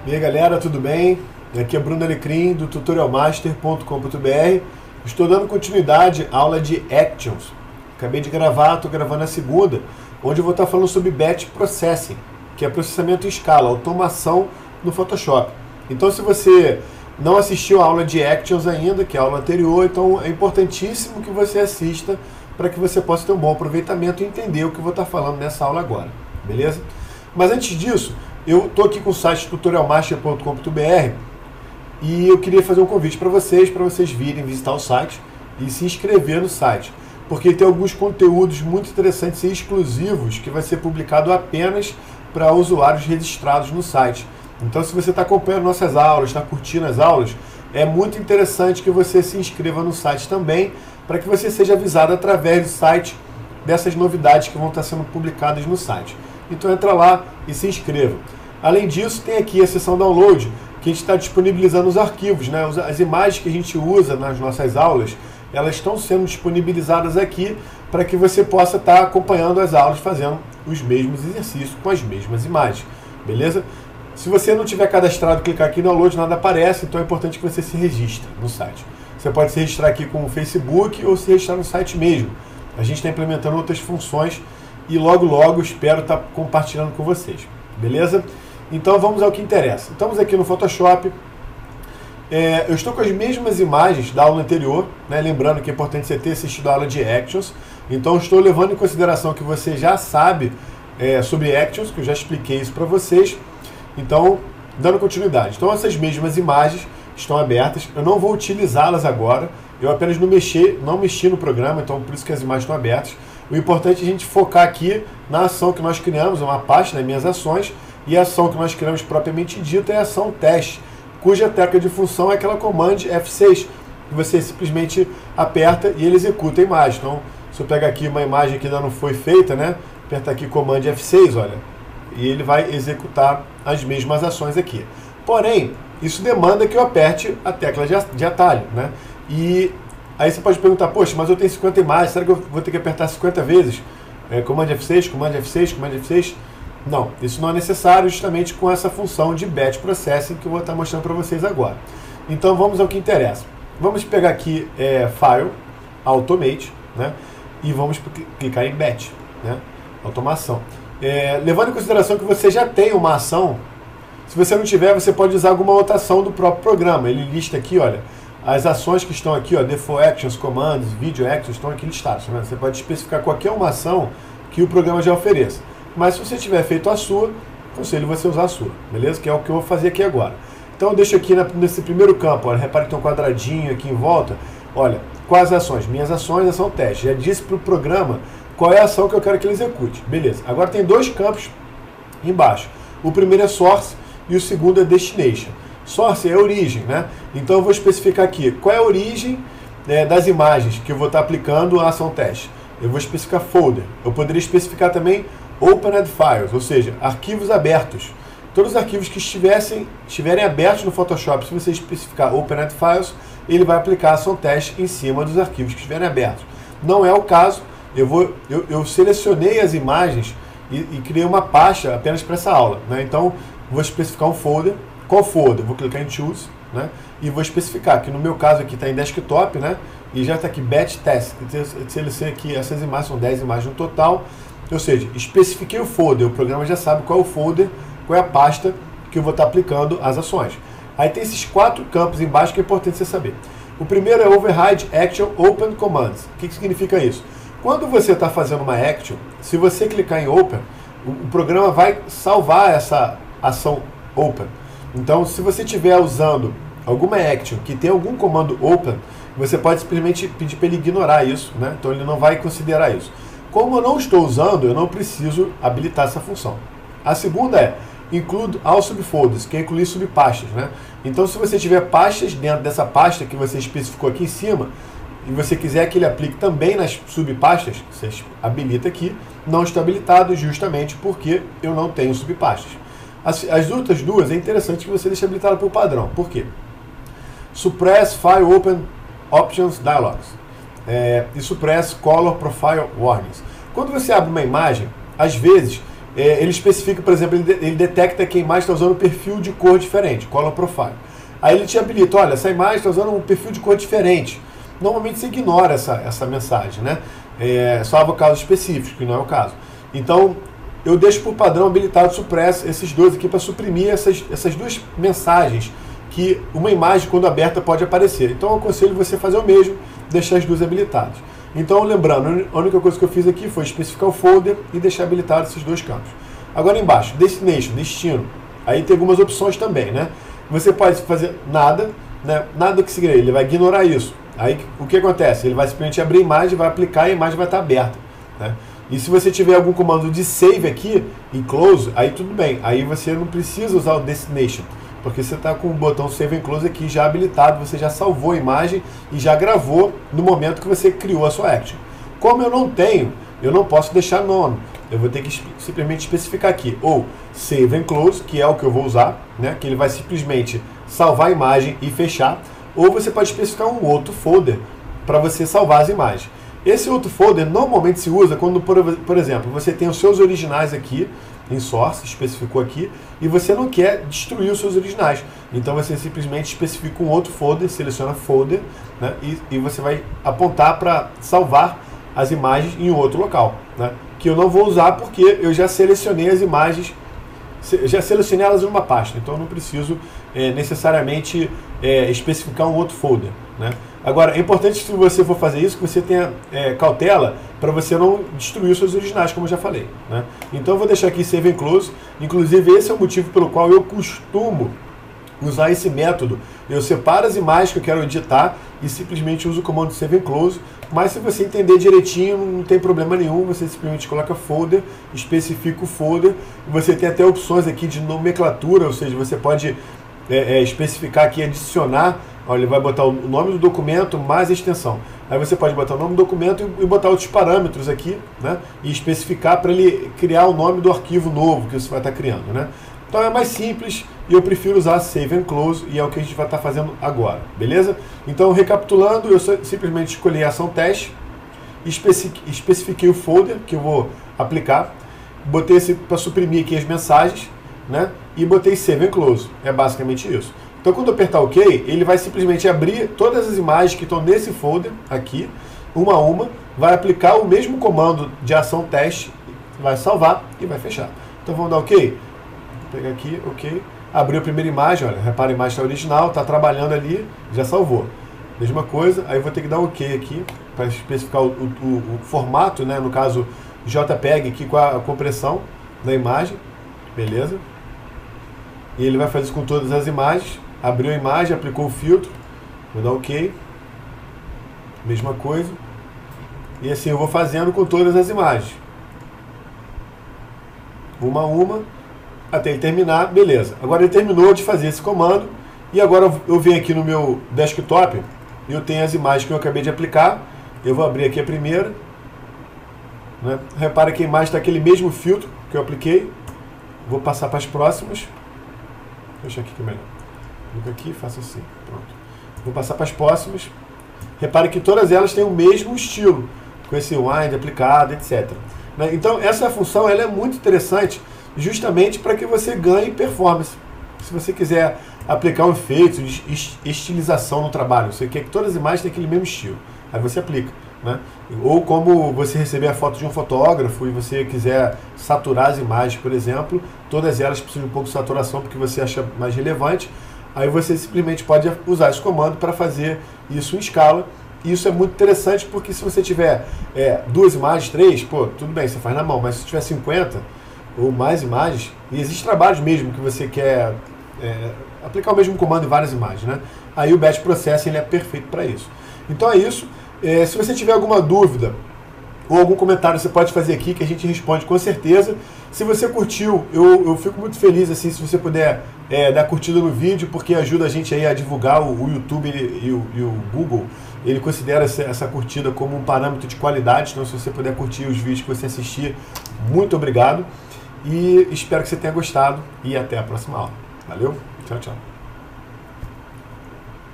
E aí galera, tudo bem? Aqui é Bruno Alecrim do tutorialmaster.com.br. Estou dando continuidade à aula de Actions. Acabei de gravar, estou gravando a segunda, onde eu vou estar falando sobre Batch Processing, que é processamento em escala, automação no Photoshop. Então se você não assistiu a aula de Actions ainda, que é a aula anterior, então é importantíssimo que você assista para que você possa ter um bom aproveitamento e entender o que eu vou estar falando nessa aula agora, beleza? Mas antes disso, eu estou aqui com o site tutorialmaster.com.br e eu queria fazer um convite para vocês virem visitar o site e se inscrever no site, porque tem alguns conteúdos muito interessantes e exclusivos que vai ser publicado apenas para usuários registrados no site. Então, se você está acompanhando nossas aulas, está curtindo as aulas, é muito interessante que você se inscreva no site também, para que você seja avisado através do site dessas novidades que vão estar sendo publicadas no site. Então entra lá e se inscreva. Além disso, tem aqui a seção download, que a gente está disponibilizando os arquivos, né? As imagens que a gente usa nas nossas aulas, elas estão sendo disponibilizadas aqui para que você possa estar acompanhando as aulas, fazendo os mesmos exercícios com as mesmas imagens, beleza? Se você não tiver cadastrado, clicar aqui no download, nada aparece, então é importante que você se registre no site. Você pode se registrar aqui com o Facebook ou se registrar no site mesmo. A gente está implementando outras funções e logo espero estar compartilhando com vocês, beleza? Então vamos ao que interessa. Estamos aqui no Photoshop. Eu estou com as mesmas imagens da aula anterior, né? Lembrando que é importante você ter assistido a aula de Actions. Então estou levando em consideração que você já sabe sobre Actions, que eu já expliquei isso para vocês. Então, dando continuidade. Então essas mesmas imagens estão abertas. Eu não vou utilizá-las agora. Eu apenas não mexi no programa, então por isso que as imagens estão abertas. O importante é a gente focar aqui na ação que nós criamos, uma pasta, minhas ações, e a ação que nós criamos propriamente dita é a ação teste, cuja tecla de função é aquela Command F6, que você simplesmente aperta e ele executa a imagem. Então, se eu pegar aqui uma imagem que ainda não foi feita, né, apertar aqui Command F6, olha, e ele vai executar as mesmas ações aqui. Porém, isso demanda que eu aperte a tecla de atalho, né? E aí você pode perguntar, poxa, mas eu tenho 50 imagens, será que eu vou ter que apertar 50 vezes? Command F6, Command F6, Command F6? Não, isso não é necessário justamente com essa função de Batch Processing que eu vou estar mostrando para vocês agora. Então vamos ao que interessa. Vamos pegar aqui File, Automate, né? E vamos clicar em Batch, né? Automação. Levando em consideração que você já tem uma ação, se você não tiver, você pode usar alguma outra ação do próprio programa. Ele lista aqui, olha, as ações que estão aqui, ó, Default Actions, Commands, Video Actions, estão aqui listadas. Né? Você pode especificar qualquer uma ação que o programa já ofereça. Mas se você tiver feito a sua, aconselho você usar a sua, beleza? Que é o que eu vou fazer aqui agora. Então eu deixo aqui nesse primeiro campo, olha, repare que tem um quadradinho aqui em volta. Olha, quais ações? Minhas ações, ação teste. Já disse para o programa qual é a ação que eu quero que ele execute. Beleza. Agora tem dois campos embaixo. O primeiro é Source e o segundo é Destination. Source é a origem, né? Então eu vou especificar aqui qual é a origem das imagens que eu vou estar aplicando a ação teste. Eu vou especificar folder. Eu poderia especificar também Opened Files, ou seja, arquivos abertos. Todos os arquivos que estiverem abertos no Photoshop, se você especificar Opened Files, ele vai aplicar a ação teste em cima dos arquivos que estiverem abertos. Não é o caso. Eu selecionei as imagens e criei uma pasta apenas para essa aula, né? Então vou especificar um folder. Qual folder? Vou clicar em Choose, né? E vou especificar, que no meu caso aqui está em Desktop, né? E já está aqui Batch Test. Selecionei aqui, essas imagens são 10 imagens no total. Ou seja, especifiquei o folder, o programa já sabe qual é o folder, qual é a pasta que eu vou estar aplicando as ações. Aí tem esses 4 campos embaixo que é importante você saber. O primeiro é Override Action Open Commands. O que significa isso? Quando você está fazendo uma action, se você clicar em Open, o programa vai salvar essa ação Open. Então, se você estiver usando alguma action que tem algum comando Open, você pode simplesmente pedir para ele ignorar isso, né? Então ele não vai considerar isso. Como eu não estou usando, eu não preciso habilitar essa função. A segunda é Include All Subfolders, que é incluir subpastas, né? Então, se você tiver pastas dentro dessa pasta que você especificou aqui em cima, e você quiser que ele aplique também nas subpastas, você habilita aqui. Não está habilitado justamente porque eu não tenho subpastas. As outras duas é interessante que você deixe habilitado por padrão. Por quê? Suppress File Open Options Dialogs. E Suppress Color Profile Warnings. Quando você abre uma imagem, às vezes ele especifica, por exemplo, ele detecta que a imagem está usando um perfil de cor diferente, color profile. Aí ele te habilita, olha, essa imagem está usando um perfil de cor diferente. Normalmente você ignora essa mensagem, né? Salvo casos específicos, que não é o caso. Então, eu deixo por padrão habilitado Suppress esses dois aqui para suprimir essas duas mensagens que uma imagem, quando aberta, pode aparecer. Então, eu aconselho você fazer o mesmo, deixar as duas habilitadas. Então, lembrando, a única coisa que eu fiz aqui foi especificar o folder e deixar habilitado esses dois campos. Agora, embaixo, Destination, destino. Aí tem algumas opções também, né? Você pode fazer nada, né? Nada que seguir, ele vai ignorar isso. Aí, o que acontece? Ele vai simplesmente abrir a imagem, vai aplicar e a imagem vai estar aberta, né? E se você tiver algum comando de save aqui e close, aí tudo bem. Aí você não precisa usar o destination, porque você está com o botão save and close aqui já habilitado, você já salvou a imagem e já gravou no momento que você criou a sua action. Como eu não tenho, eu não posso deixar none. Eu vou ter que simplesmente especificar aqui, ou save and close, que é o que eu vou usar, né? Que ele vai simplesmente salvar a imagem e fechar, ou você pode especificar um outro folder para você salvar as imagens. Esse outro folder normalmente se usa quando, por exemplo, você tem os seus originais aqui, em source, especificou aqui, e você não quer destruir os seus originais. Então você simplesmente especifica um outro folder, seleciona folder, né, e você vai apontar para salvar as imagens em outro local, né, que eu não vou usar porque eu já selecionei as imagens, já selecionei elas em uma pasta, então eu não preciso necessariamente especificar um outro folder, né. Agora, é importante, se você for fazer isso, que você tenha cautela para você não destruir os seus originais, como eu já falei, né? Então eu vou deixar aqui Save and Close. Inclusive, esse é o motivo pelo qual eu costumo usar esse método. Eu separo as imagens que eu quero editar e simplesmente uso o comando Save and Close. Mas se você entender direitinho, não tem problema nenhum. Você simplesmente coloca folder, especifica o folder. E você tem até opções aqui de nomenclatura, ou seja, você pode especificar aqui, adicionar. Olha, ele vai botar o nome do documento mais a extensão. Aí você pode botar o nome do documento e botar outros parâmetros aqui, né? E especificar para ele criar o nome do arquivo novo que você vai estar criando, né? Então é mais simples e eu prefiro usar Save and Close e é o que a gente vai estar fazendo agora, beleza? Então, recapitulando, eu simplesmente escolhi a ação teste, especifiquei o folder que eu vou aplicar, botei esse para suprimir aqui as mensagens, né? E botei Save and Close. É basicamente isso. Então, quando eu apertar OK, ele vai simplesmente abrir todas as imagens que estão nesse folder aqui, uma a uma, vai aplicar o mesmo comando de ação teste, vai salvar e vai fechar. Então, vamos dar OK? Vou pegar aqui, OK. Abriu a primeira imagem, olha, repara, a imagem está original, está trabalhando ali, já salvou. Mesma coisa, aí eu vou ter que dar OK aqui, para especificar o formato, né, no caso JPEG aqui com a compressão da imagem, beleza? E ele vai fazer isso com todas as imagens. Abriu a imagem, aplicou o filtro, vou dar OK, mesma coisa, e assim eu vou fazendo com todas as imagens, uma a uma, até ele terminar, beleza. Agora ele terminou de fazer esse comando, e agora eu venho aqui no meu desktop, e eu tenho as imagens que eu acabei de aplicar, eu vou abrir aqui a primeira, né? Repara que a imagem está aquele mesmo filtro que eu apliquei, vou passar para as próximas, deixa aqui que é melhor. Clica aqui, faço assim, pronto. Vou passar para as próximas. Repare que todas elas têm o mesmo estilo, com esse wind aplicado, etc. Né? Então, essa função ela é muito interessante, justamente para que você ganhe performance. Se você quiser aplicar um efeito de estilização no trabalho, você quer que todas as imagens tenham aquele mesmo estilo, aí você aplica. Né? Ou como você receber a foto de um fotógrafo e você quiser saturar as imagens, por exemplo, todas elas precisam de um pouco de saturação porque você acha mais relevante. Aí você simplesmente pode usar esse comando para fazer isso em escala. E isso é muito interessante porque se você tiver duas imagens, três, pô, tudo bem, você faz na mão. Mas se tiver 50 ou mais imagens, e existem trabalhos mesmo que você quer aplicar o mesmo comando em várias imagens, né? Aí o Batch Processing ele é perfeito para isso. Então é isso. Se você tiver alguma dúvida ou algum comentário, você pode fazer aqui que a gente responde com certeza. Se você curtiu, eu fico muito feliz assim, se você puder dar curtida no vídeo, porque ajuda a gente aí a divulgar o YouTube e o Google. Ele considera essa curtida como um parâmetro de qualidade, então se você puder curtir os vídeos que você assistir, muito obrigado. E espero que você tenha gostado e até a próxima aula. Valeu, tchau, tchau.